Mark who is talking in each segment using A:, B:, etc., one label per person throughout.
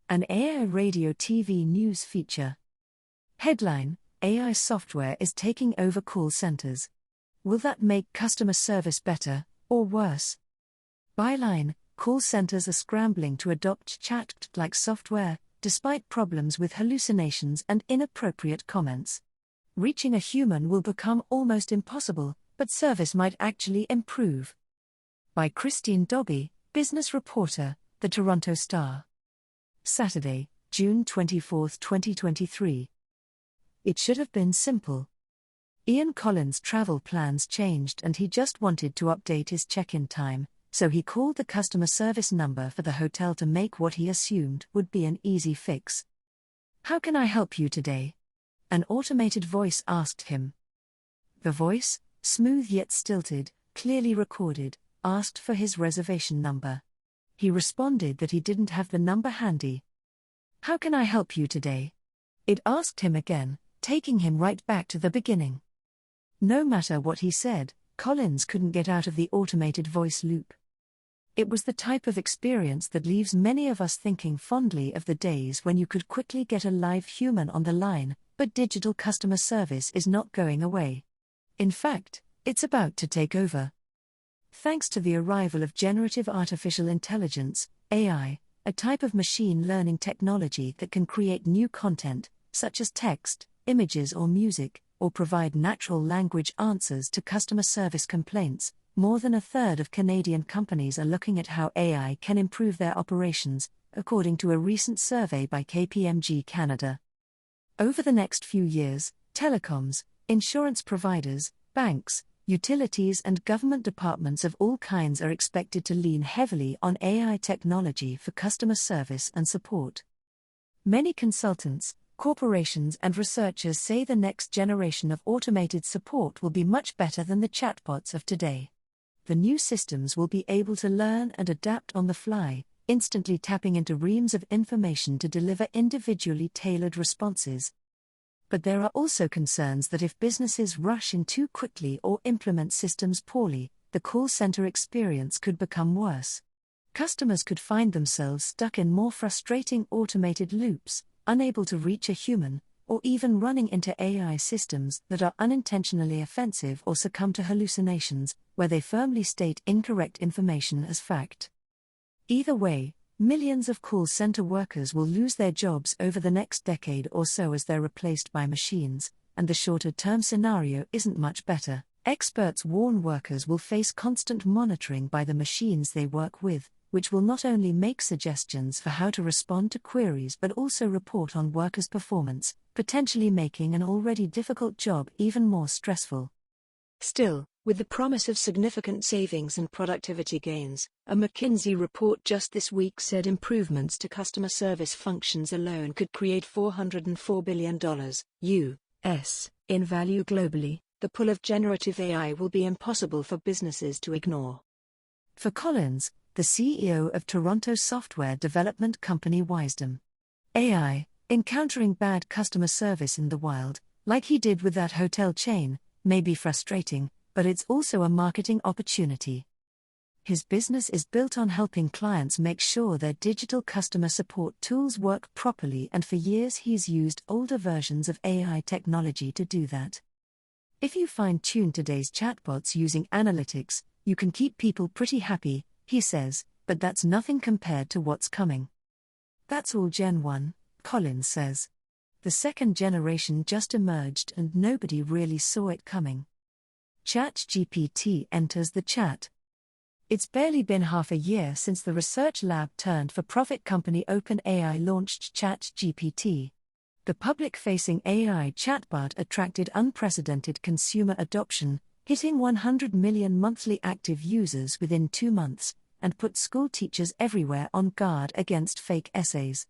A: An AI radio TV news feature. Headline: AI software is taking over call centers. Will that make customer service better, or worse? Byline: call centers are scrambling to adopt chat-like software, despite problems with hallucinations and inappropriate comments. Reaching a human will become almost impossible, but service might actually improve. By Christine Dobby, business reporter, The Toronto Star. Saturday, June 24, 2023. It should have been simple. Ian Collins' travel plans changed and he just wanted to update his check-in time, so he called the customer service number for the hotel to make what he assumed would be an easy fix. "How can I help you today?" an automated voice asked him. The voice, smooth yet stilted, clearly recorded, asked for his reservation number. He responded that he didn't have the number handy. "How can I help you today?" it asked him again, taking him right back to the beginning. No matter what he said, Collins couldn't get out of the automated voice loop. It was the type of experience that leaves many of us thinking fondly of the days when you could quickly get a live human on the line, but digital customer service is not going away. In fact, it's about to take over. Thanks to the arrival of generative artificial intelligence, AI, a type of machine learning technology that can create new content, such as text, images or music, or provide natural language answers to customer service complaints, more than a third of Canadian companies are looking at how AI can improve their operations, according to a recent survey by KPMG Canada. Over the next few years, telecoms, insurance providers, banks, utilities and government departments of all kinds are expected to lean heavily on AI technology for customer service and support. Many consultants, corporations and researchers say the next generation of automated support will be much better than the chatbots of today. The new systems will be able to learn and adapt on the fly, instantly tapping into reams of information to deliver individually tailored responses. But there are also concerns that if businesses rush in too quickly or implement systems poorly, the call center experience could become worse. Customers could find themselves stuck in more frustrating automated loops, unable to reach a human, or even running into AI systems that are unintentionally offensive or succumb to hallucinations, where they firmly state incorrect information as fact. Either way, millions of call center workers will lose their jobs over the next decade or so as they're replaced by machines, and the shorter-term scenario isn't much better. Experts warn workers will face constant monitoring by the machines they work with, which will not only make suggestions for how to respond to queries but also report on workers' performance, potentially making an already difficult job even more stressful. Still, with the promise of significant savings and productivity gains, a McKinsey report just this week said improvements to customer service functions alone could create $404 billion US in value globally. The pull of generative AI will be impossible for businesses to ignore. For Collins, the CEO of Toronto software development company Wisdom, AI, encountering bad customer service in the wild, like he did with that hotel chain, may be frustrating, but it's also a marketing opportunity. His business is built on helping clients make sure their digital customer support tools work properly, and for years he's used older versions of AI technology to do that. If you fine-tune today's chatbots using analytics, you can keep people pretty happy, he says, but that's nothing compared to what's coming. That's all Gen 1, Collins says. The second generation just emerged and nobody really saw it coming. ChatGPT enters the chat. It's barely been half a year since the research lab turned for-profit company OpenAI launched ChatGPT. The public-facing AI chatbot attracted unprecedented consumer adoption, hitting 100 million monthly active users within 2 months, and put school teachers everywhere on guard against fake essays.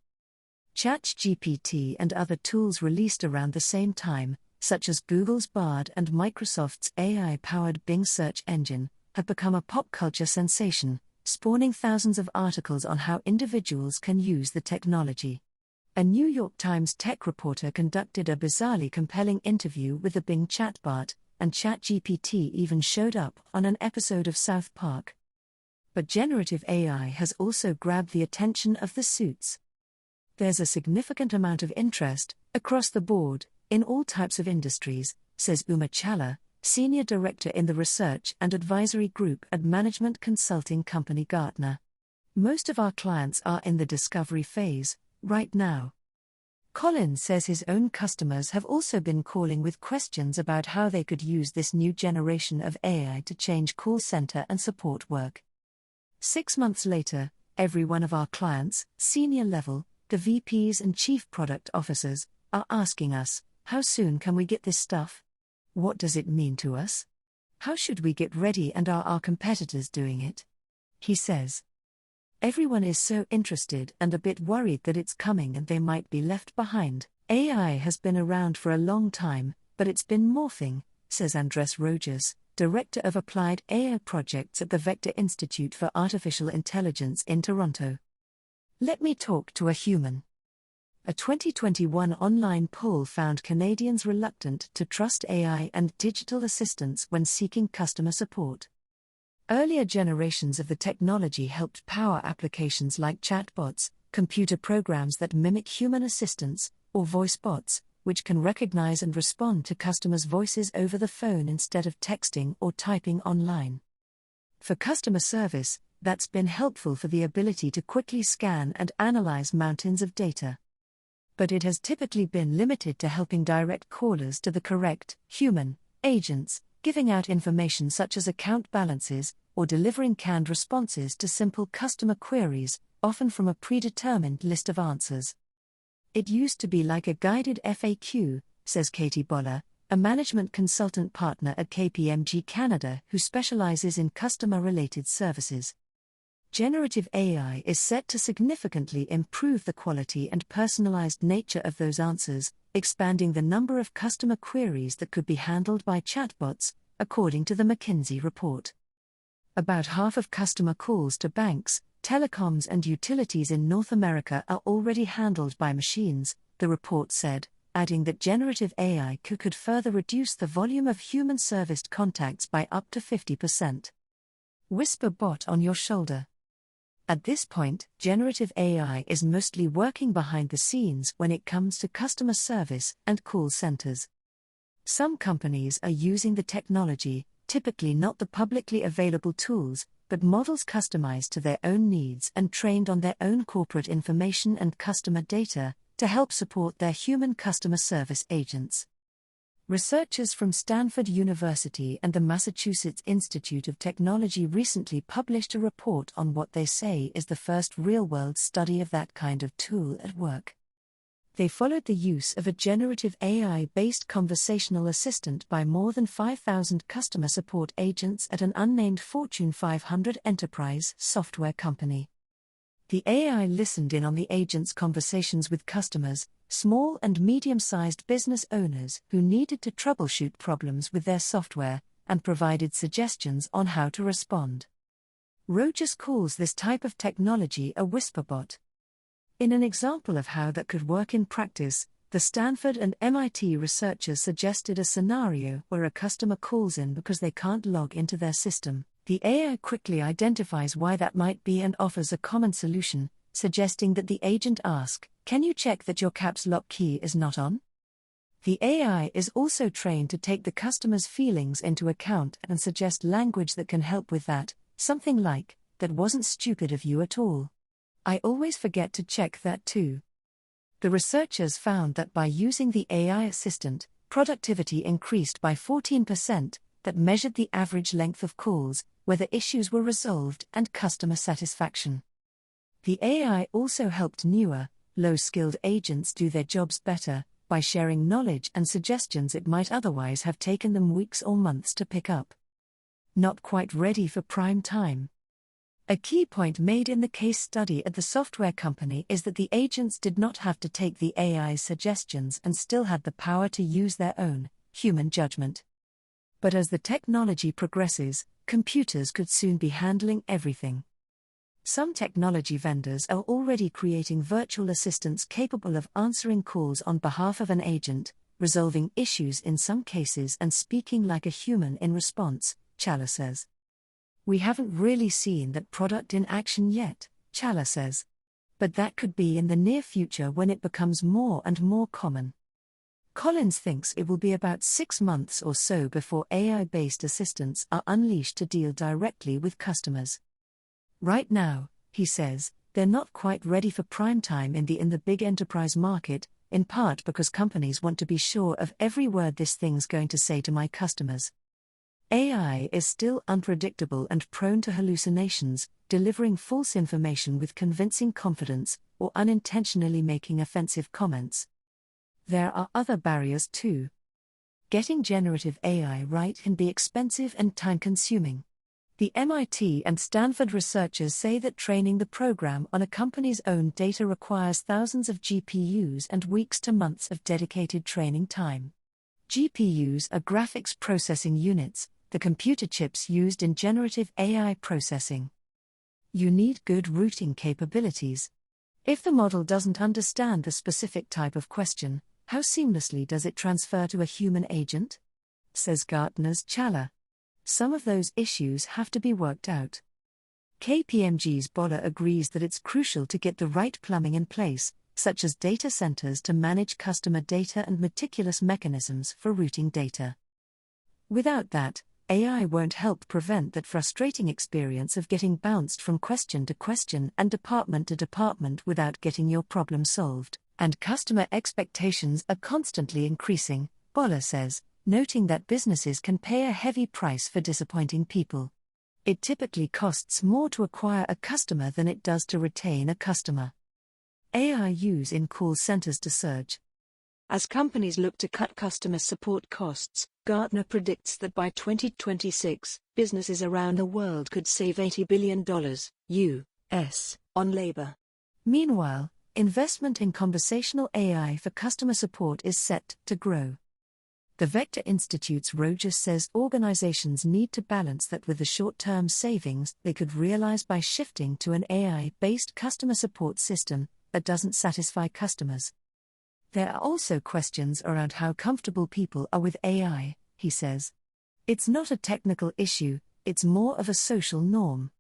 A: ChatGPT and other tools released around the same time, such as Google's Bard and Microsoft's AI-powered Bing search engine, have become a pop culture sensation, spawning thousands of articles on how individuals can use the technology. A New York Times tech reporter conducted a bizarrely compelling interview with the Bing chatbot, and ChatGPT even showed up on an episode of South Park. But generative AI has also grabbed the attention of the suits. There's a significant amount of interest, across the board, in all types of industries, says Uma Challa, Senior Director in the Research and Advisory Group at management consulting company Gartner. Most of our clients are in the discovery phase, right now. Colin says his own customers have also been calling with questions about how they could use this new generation of AI to change call center and support work. 6 months later, every one of our clients, senior level, the VPs and chief product officers, are asking us, how soon can we get this stuff? What does it mean to us? How should we get ready, and are our competitors doing it? He says. Everyone is so interested and a bit worried that it's coming and they might be left behind. AI has been around for a long time, but it's been morphing, says Andres Rojas, Director of Applied AI Projects at the Vector Institute for Artificial Intelligence in Toronto. Let me talk to a human. A 2021 online poll found Canadians reluctant to trust AI and digital assistants when seeking customer support. Earlier generations of the technology helped power applications like chatbots, computer programs that mimic human assistants, or voice bots, which can recognize and respond to customers' voices over the phone instead of texting or typing online. For customer service, that's been helpful for the ability to quickly scan and analyze mountains of data. But it has typically been limited to helping direct callers to the correct, human, agents, giving out information such as account balances, or delivering canned responses to simple customer queries, often from a predetermined list of answers. It used to be like a guided FAQ, says Katie Boller, a management consultant partner at KPMG Canada who specializes in customer-related services. Generative AI is set to significantly improve the quality and personalized nature of those answers, expanding the number of customer queries that could be handled by chatbots, according to the McKinsey report. About half of customer calls to banks, telecoms and utilities in North America are already handled by machines, the report said, adding that generative AI could further reduce the volume of human-serviced contacts by up to 50%. Whisper bot on your shoulder. At this point, generative AI is mostly working behind the scenes when it comes to customer service and call centers. Some companies are using the technology, typically not the publicly available tools, but models customized to their own needs and trained on their own corporate information and customer data, to help support their human customer service agents. Researchers from Stanford University and the Massachusetts Institute of Technology recently published a report on what they say is the first real-world study of that kind of tool at work. They followed the use of a generative AI-based conversational assistant by more than 5,000 customer support agents at an unnamed Fortune 500 enterprise software company. The AI listened in on the agent's conversations with customers, small and medium-sized business owners who needed to troubleshoot problems with their software, and provided suggestions on how to respond. Rojas calls this type of technology a whisperbot. In an example of how that could work in practice, the Stanford and MIT researchers suggested a scenario where a customer calls in because they can't log into their system. The AI quickly identifies why that might be and offers a common solution, suggesting that the agent ask, "Can you check that your caps lock key is not on?" The AI is also trained to take the customer's feelings into account and suggest language that can help with that, something like, "That wasn't stupid of you at all. I always forget to check that too." The researchers found that by using the AI assistant, productivity increased by 14%, that measured the average length of calls, whether issues were resolved, and customer satisfaction. The AI also helped newer, low-skilled agents do their jobs better, by sharing knowledge and suggestions it might otherwise have taken them weeks or months to pick up. Not quite ready for prime time. A key point made in the case study at the software company is that the agents did not have to take the AI's suggestions and still had the power to use their own, human judgment. But as the technology progresses, computers could soon be handling everything. Some technology vendors are already creating virtual assistants capable of answering calls on behalf of an agent, resolving issues in some cases and speaking like a human in response, Challa says. "We haven't really seen that product in action yet," Challa says. But that could be in the near future when it becomes more and more common. Collins thinks it will be about 6 months or so before AI-based assistants are unleashed to deal directly with customers. Right now, he says, they're not quite ready for prime time in the big enterprise market, in part because companies want to be sure of every word this thing's going to say to my customers. AI is still unpredictable and prone to hallucinations, delivering false information with convincing confidence, or unintentionally making offensive comments. There are other barriers too. Getting generative AI right can be expensive and time-consuming. The MIT and Stanford researchers say that training the program on a company's own data requires thousands of GPUs and weeks to months of dedicated training time. GPUs are graphics processing units, the computer chips used in generative AI processing. You need good routing capabilities. If the model doesn't understand the specific type of question, how seamlessly does it transfer to a human agent? Says Gartner's Challa. Some of those issues have to be worked out. KPMG's Boller agrees that it's crucial to get the right plumbing in place, such as data centers to manage customer data and meticulous mechanisms for routing data. Without that, AI won't help prevent that frustrating experience of getting bounced from question to question and department to department without getting your problem solved, and customer expectations are constantly increasing, Boller says, noting that businesses can pay a heavy price for disappointing people. It typically costs more to acquire a customer than it does to retain a customer. AI use in call centers to surge. As companies look to cut customer support costs, Gartner predicts that by 2026, businesses around the world could save $80 billion US on labor. Meanwhile, investment in conversational AI for customer support is set to grow. The Vector Institute's Rogers says organizations need to balance that with the short-term savings they could realize by shifting to an AI-based customer support system that doesn't satisfy customers. There are also questions around how comfortable people are with AI, he says. It's not a technical issue, it's more of a social norm.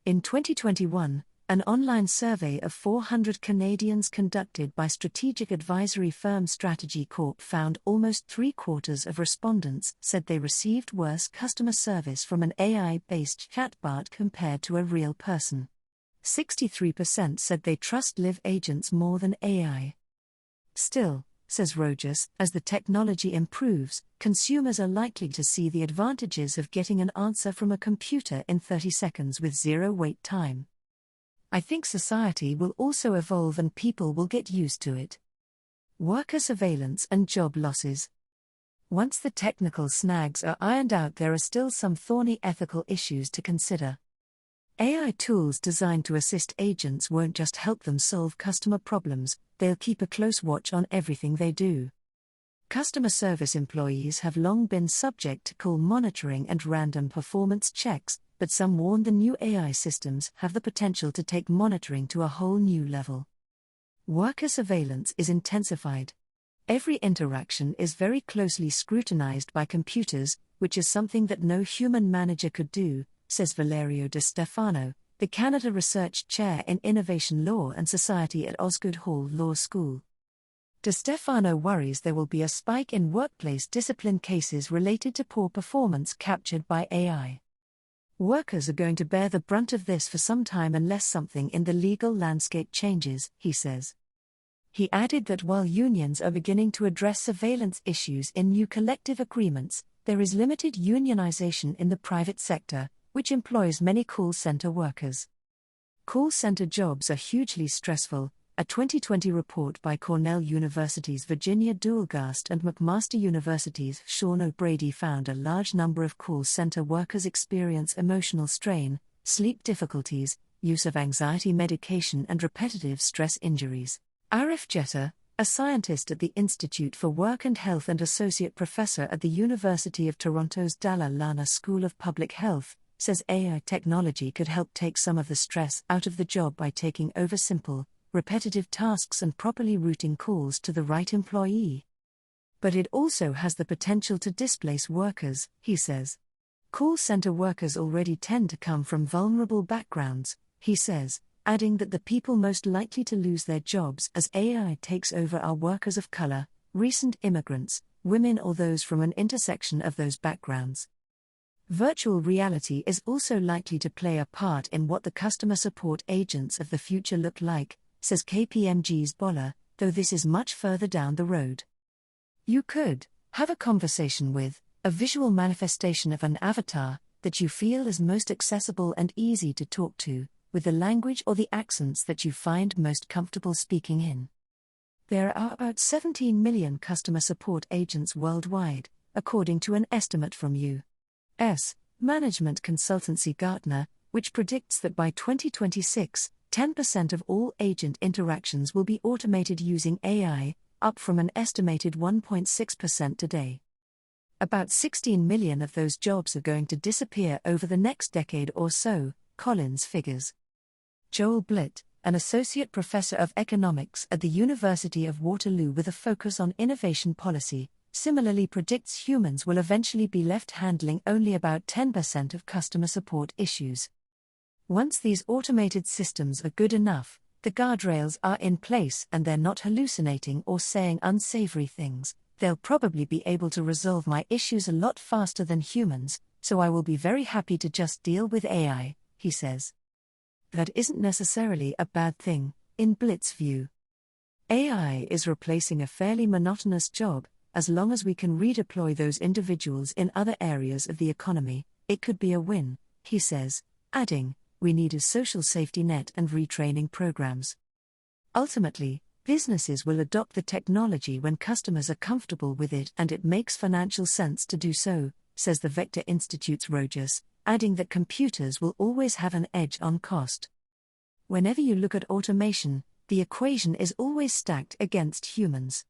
A: In 2021, an online survey of 400 Canadians conducted by strategic advisory firm Strategy Corp found almost 3/4 of respondents said they received worse customer service from an AI-based chatbot compared to a real person. 63% said they trust live agents more than AI. Still, says Rogers, as the technology improves, consumers are likely to see the advantages of getting an answer from a computer in 30 seconds with zero wait time. I think society will also evolve and people will get used to it. Worker surveillance and job losses. Once the technical snags are ironed out, there are still some thorny ethical issues to consider. AI tools designed to assist agents won't just help them solve customer problems, they'll keep a close watch on everything they do. Customer service employees have long been subject to call monitoring and random performance checks, but some warn the new AI systems have the potential to take monitoring to a whole new level. Worker surveillance is intensified. Every interaction is very closely scrutinized by computers, which is something that no human manager could do, says Valerio De Stefano, the Canada Research Chair in Innovation Law and Society at Osgoode Hall Law School. De Stefano worries there will be a spike in workplace discipline cases related to poor performance captured by AI. Workers are going to bear the brunt of this for some time unless something in the legal landscape changes, he says. He added that while unions are beginning to address surveillance issues in new collective agreements, there is limited unionization in the private sector, which employs many call center workers. Call center jobs are hugely stressful. A 2020 report by Cornell University's Virginia Dewelgast and McMaster University's Sean O'Brady found a large number of call center workers experience emotional strain, sleep difficulties, use of anxiety medication and repetitive stress injuries. Arif Jeter, a scientist at the Institute for Work and Health and associate professor at the University of Toronto's Dalla Lana School of Public Health, says AI technology could help take some of the stress out of the job by taking over simple, repetitive tasks and properly routing calls to the right employee. But it also has the potential to displace workers, he says. Call center workers already tend to come from vulnerable backgrounds, he says, adding that the people most likely to lose their jobs as AI takes over are workers of color, recent immigrants, women, or those from an intersection of those backgrounds. Virtual reality is also likely to play a part in what the customer support agents of the future look like, says KPMG's Boller, though this is much further down the road. You could have a conversation with a visual manifestation of an avatar that you feel is most accessible and easy to talk to, with the language or the accents that you find most comfortable speaking in. There are about 17 million customer support agents worldwide, according to an estimate from U.S. management consultancy Gartner, which predicts that by 2026, 10% of all agent interactions will be automated using AI, up from an estimated 1.6% today. About 16 million of those jobs are going to disappear over the next decade or so, Collins figures. Joel Blitt, an associate professor of economics at the University of Waterloo with a focus on innovation policy, similarly predicts humans will eventually be left handling only about 10% of customer support issues. Once these automated systems are good enough, the guardrails are in place and they're not hallucinating or saying unsavory things, they'll probably be able to resolve my issues a lot faster than humans, so I will be very happy to just deal with AI, he says. That isn't necessarily a bad thing, in Blitt's view. AI is replacing a fairly monotonous job. As long as we can redeploy those individuals in other areas of the economy, it could be a win, he says, adding, we need a social safety net and retraining programs. Ultimately, businesses will adopt the technology when customers are comfortable with it and it makes financial sense to do so, says the Vector Institute's Rogers, adding that computers will always have an edge on cost. Whenever you look at automation, the equation is always stacked against humans.